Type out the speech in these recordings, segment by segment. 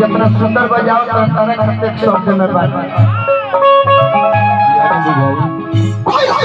जितना सुंदर बजाओ तो तारा करते शब्द में बात हर दिल हो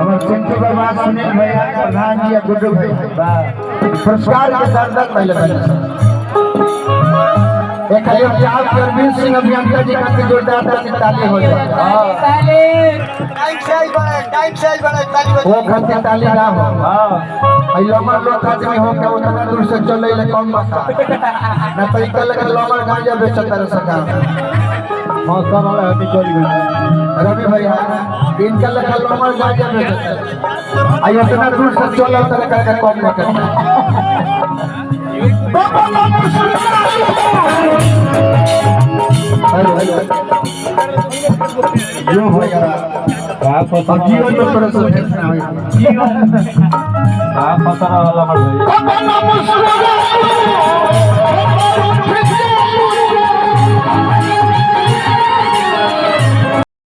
सुनील भैया प्रधान जी गुड्डू भैया पुरस्कार के दर्द पहले एक अरविंद सिंह अभियंता जी का जोरदार ताली हो जाए वो खाते ताली ना हो लमर लोग आदमी हो के उतना दूर से चले ले कम मत ना तो इकल के लमर गांजा बेचता रह सका मौसम वाला हमें चली गई रवि भैया इनका लगा लमर गांजा बेचता आई उतना दूर से चला तो का कम न कर बाबा लमर जो भैया आप जीवन में प्रसन्न है जीवन आप पता वाला मर गए